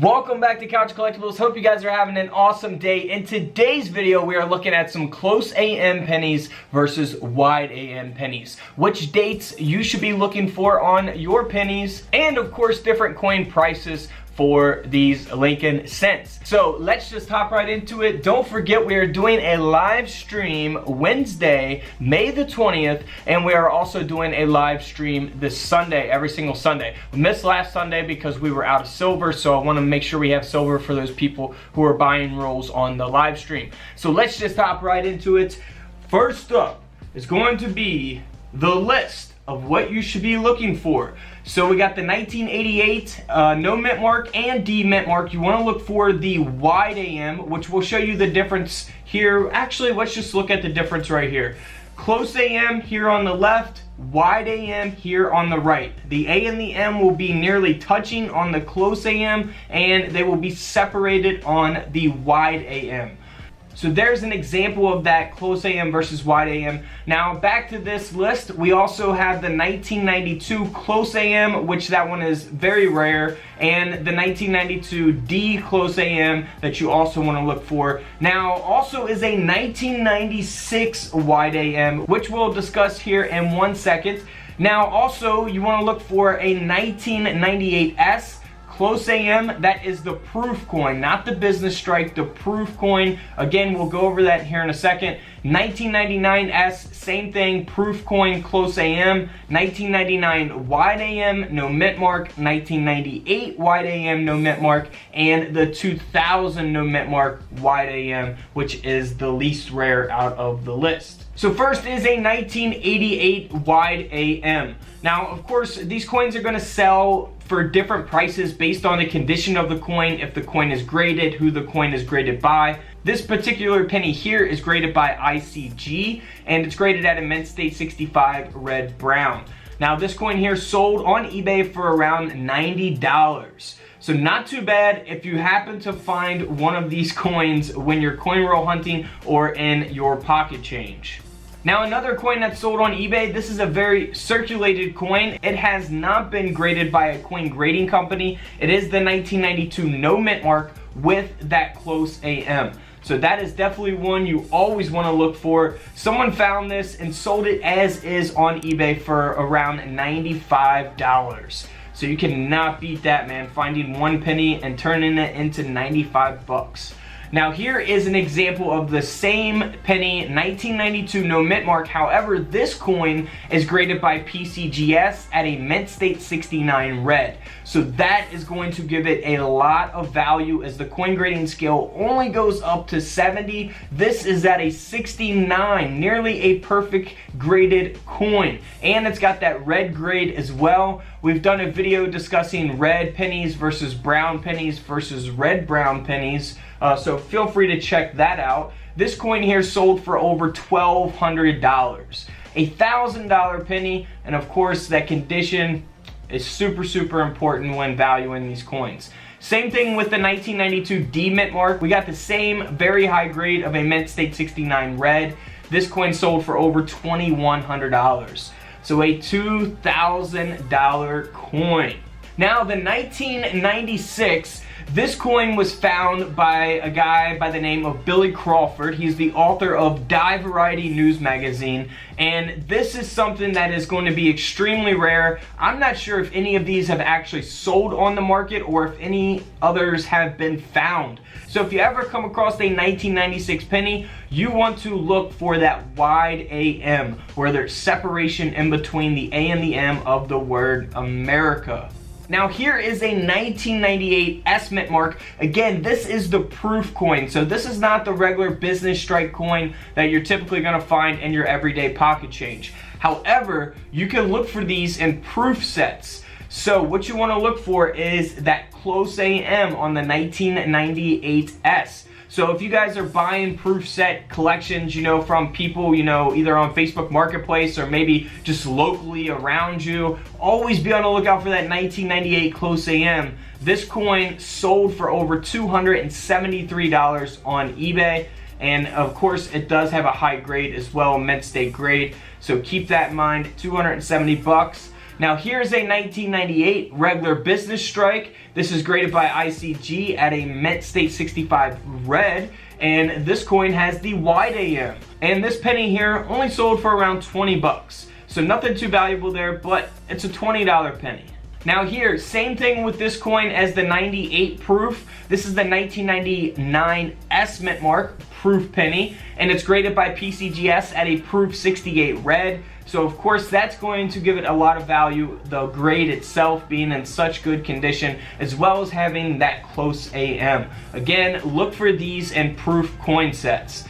Welcome back to Couch Collectibles. Hope you guys are having an awesome day. In today's video, we are looking at some close AM pennies versus wide AM pennies. Which dates you should be looking for on your pennies, and of course, different coin prices for these Lincoln cents. So let's just hop right into it. Don't forget, we are doing a live stream Wednesday, May the 20th, and we are also doing a live stream this Sunday, every single Sunday. We missed last Sunday because we were out of silver, so I want to make sure we have silver for those people who are buying rolls on the live stream. So let's just hop right into it. First up is going to be the list of what you should be looking for. So we got the 1988 no mint mark and D mint mark. You want to look for the wide AM, which will show you the difference here. Actually, let's just look at the difference right here. Close AM here on the left, wide AM here on the right. The A and the M will be nearly touching on the close AM, and they will be separated on the wide AM. So there's an example of that close AM versus wide AM. Now back to this list, we also have the 1992 close AM, which that one is very rare, and the 1992 D close AM that you also want to look for. Now also is a 1996 wide AM, which we'll discuss here in 1 second. Now also you want to look for a 1998 S close AM. That is the proof coin, not the business strike, the proof coin. Again, we'll go over that here in a second. 1999 S, same thing, proof coin, close AM. 1999 wide AM, no mint mark. 1998 wide AM, no mint mark. And the 2000 no mint mark wide AM, which is the least rare out of the list. So first is a 1988 wide AM. Now, of course, these coins are going to sell for different prices based on the condition of the coin, if the coin is graded, who the coin is graded by. This particular penny here is graded by ICG, and it's graded at a mint state 65 red brown. Now this coin here sold on eBay for around $90. So not too bad if you happen to find one of these coins when you're coin roll hunting or in your pocket change. Now another coin that's sold on eBay, this is a very circulated coin. It has not been graded by a coin grading company. It is the 1992 no mint mark with that close AM. So that is definitely one you always want to look for. Someone found this and sold it as is on eBay for around $95. So you cannot beat that, man. Finding one penny and turning it into 95 bucks. Now here is an example of the same penny, 1992 no mint mark. However, this coin is graded by PCGS at a mint state 69 red. So that is going to give it a lot of value, as the coin grading scale only goes up to 70. This is at a 69, nearly a perfect graded coin. And it's got that red grade as well. We've done a video discussing red pennies versus brown pennies versus red brown pennies. So feel free to check that out. This coin here sold for over $1,200. A $1,000 penny, and of course that condition is super important when valuing these coins. Same thing with the 1992 D mint mark. We got the same very high grade of a mint state 69 red. This coin sold for over $2,100. So a $2,000 coin. Now the 1996, this coin was found by a guy by the name of Billy Crawford. He's the author of Die Variety News Magazine, and this is something that is going to be extremely rare. I'm not sure if any of these have actually sold on the market or if any others have been found. So if you ever come across a 1996 penny, you want to look for that wide AM, where there's separation in between the A and the M of the word America. Now here is a 1998 S mint mark. Again, this is the proof coin. So this is not the regular business strike coin that you're typically going to find in your everyday pocket change. However, you can look for these in proof sets. So what you want to look for is that close AM on the 1998 S. So if you guys are buying proof set collections, from people, either on Facebook Marketplace or maybe just locally around you, always be on the lookout for that 1998 close AM. This coin sold for over $273 on eBay. And of course, it does have a high grade as well, mint state grade. So keep that in mind, 270 bucks. Now here's a 1998 regular business strike. This is graded by ICG at a Mint State 65 red, and this coin has the wide AM. And this penny here only sold for around 20 bucks. So nothing too valuable there, but it's a $20 penny. Now here, same thing with this coin as the 98 proof. This is the 1999 S Mint Mark proof penny, and it's graded by PCGS at a proof 68 red. So of course that's going to give it a lot of value, the grade itself being in such good condition, as well as having that close AM. Again, look for these in proof coin sets.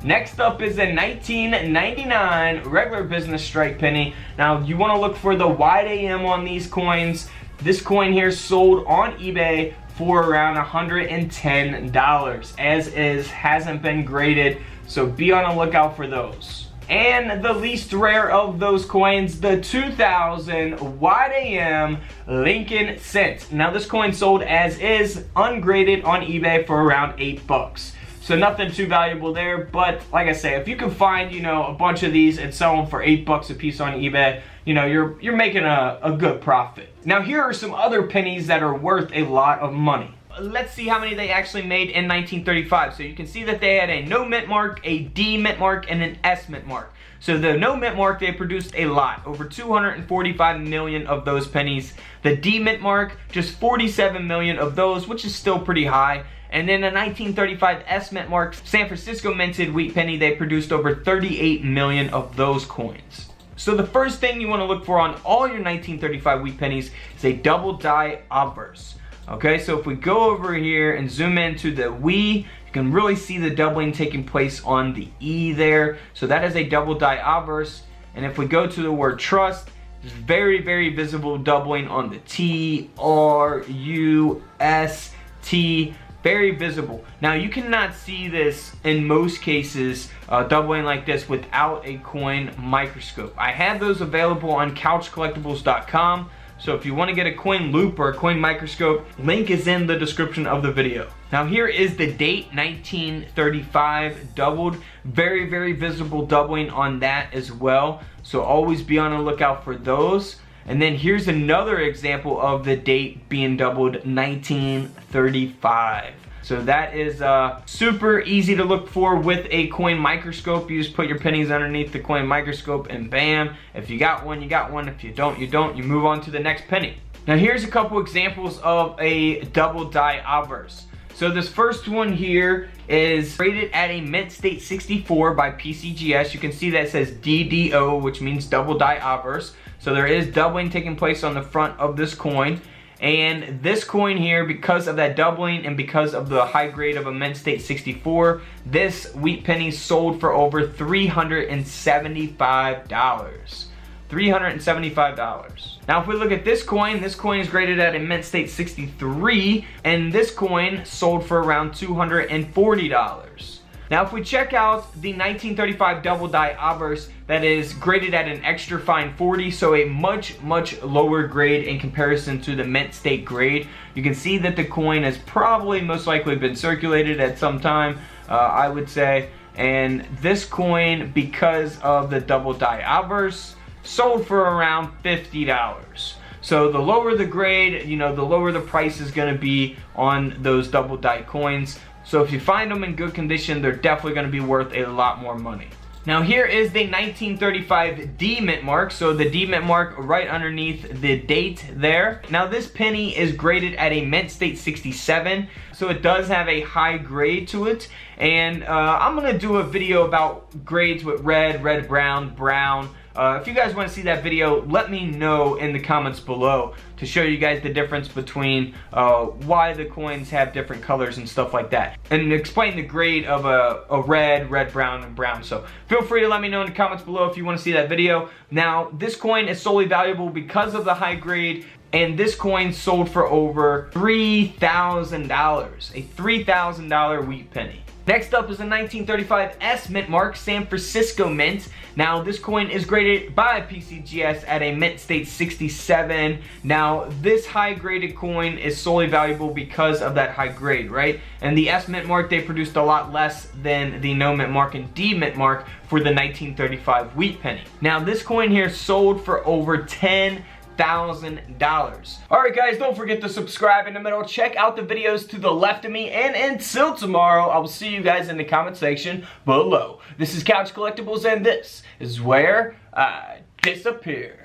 Next up is a 1999 regular business strike penny. Now you want to look for the wide AM on these coins. This coin here sold on eBay for around $110, as is, hasn't been graded, so be on the lookout for those. And the least rare of those coins, the 2000 wide AM Lincoln Cent. Now this coin sold as is, ungraded on eBay for around 8 bucks. So nothing too valuable there, but like I say, if you can find, you know, a bunch of these and sell them for 8 bucks a piece on eBay, you know, you're making a good profit. Now here are some other pennies that are worth a lot of money. Let's see how many they actually made in 1935. So you can see that they had a no mint mark, a D mint mark, and an S mint mark. So the no mint mark, they produced a lot, over 245 million of those pennies. The D mint mark, just 47 million of those, which is still pretty high. And then the 1935 S mint mark, San Francisco minted wheat penny, they produced over 38 million of those coins. So the first thing you want to look for on all your 1935 wheat pennies is a double die obverse. Okay, so if we go over here and zoom into the WE, you can really see the doubling taking place on the E there. So that is a double die obverse. And if we go to the word trust, there's very, very visible doubling on the T, R, U, S, T. Very visible. Now you cannot see this in most cases doubling like this without a coin microscope. I have those available on couchcollectibles.com. So if you want to get a coin loop or a coin microscope, link is in the description of the video. Now here is the date, 1935 doubled. Very, very visible doubling on that as well. So always be on the lookout for those. And then here's another example of the date being doubled, 1935. So that is super easy to look for with a coin microscope. You just put your pennies underneath the coin microscope and bam. If you got one, you got one. If you don't, you don't. You move on to the next penny. Now here's a couple examples of a double die obverse. So this first one here is rated at a Mint State 64 by PCGS. You can see that it says DDO, which means double die obverse. So there is doubling taking place on the front of this coin. And this coin here, because of that doubling and because of the high grade of a Mint State 64, this wheat penny sold for over $375. $375. Now if we look at this coin is graded at a Mint State 63, and this coin sold for around $240. Now if we check out the 1935 double die obverse, that is graded at an extra fine 40, so a much lower grade in comparison to the Mint State grade. You can see that the coin has probably most likely been circulated at some time, I would say. And this coin, because of the double die obverse, sold for around $50. So the lower the grade, you know, the lower the price is going to be on those double die coins. So if you find them in good condition, they're definitely going to be worth a lot more money. Now here is the 1935 D mint mark. So the D mint mark right underneath the date there. Now this penny is graded at a Mint State 67. So it does have a high grade to it. And I'm going to do a video about grades with red, brown, brown. If you guys want to see that video, let me know in the comments below to show you guys the difference between why the coins have different colors and stuff like that, and explain the grade of a red, brown, and brown. So feel free to let me know in the comments below if you want to see that video. Now this coin is solely valuable because of the high grade, and this coin sold for over $3,000, a $3,000 wheat penny. Next up is a 1935 S Mint Mark San Francisco Mint. Now this coin is graded by PCGS at a Mint State 67. Now this high graded coin is solely valuable because of that high grade, right? And the S Mint Mark, they produced a lot less than the No Mint Mark and D Mint Mark for the 1935 wheat penny. Now this coin here sold for over $10,000. $1,000. Alright guys, don't forget to subscribe in the middle. Check out the videos to the left of me, and until tomorrow, I will see you guys in the comment section below. This is Couch Collectibles, and this is where I disappear.